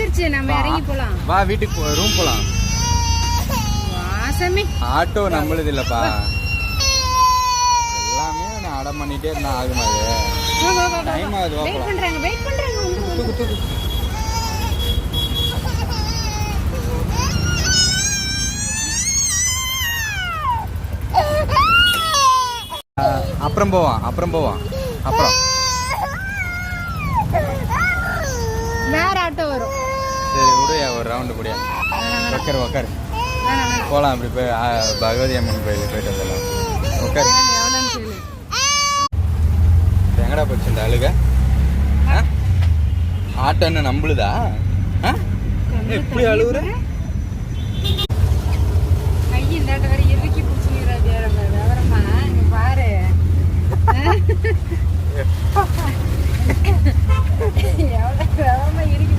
வந்துருச்சு, நம்ம இறங்கி போலாம். வா வீட்டுக்கு ரூம் போலாம். வாசமே ஆட்டோ நம்மளுது இல்லப்பா. எல்லாமே நான் அடம் பண்ணிட்டே இருந்தா ஆகுமா? அது டைம் ஆகுது. வெயிட் பண்றாங்க, வெயிட் பண்றாங்க. அப்புறம் போவான் அப்புறம் வேற ஆட்டோ வரும். சரி விடுயா, ஒரு ரவுண்டு கூடியா. உக்காரு போகலாம். அப்படி போய் பகவதி அம்மன் கோயில் போயிட்டு வந்துடலாம். உட்காரு. எங்கடா போச்சு இந்த அழுக? ஆட்டோ என்ன நம்பளுதா? எப்படி அழுகுற? கையை இந்த வரை இறுக்கி பிடிச்சிக்கிறாரு. விவரமா இங்க பாரு. எவ்வளவு விவரமா இறுக்கி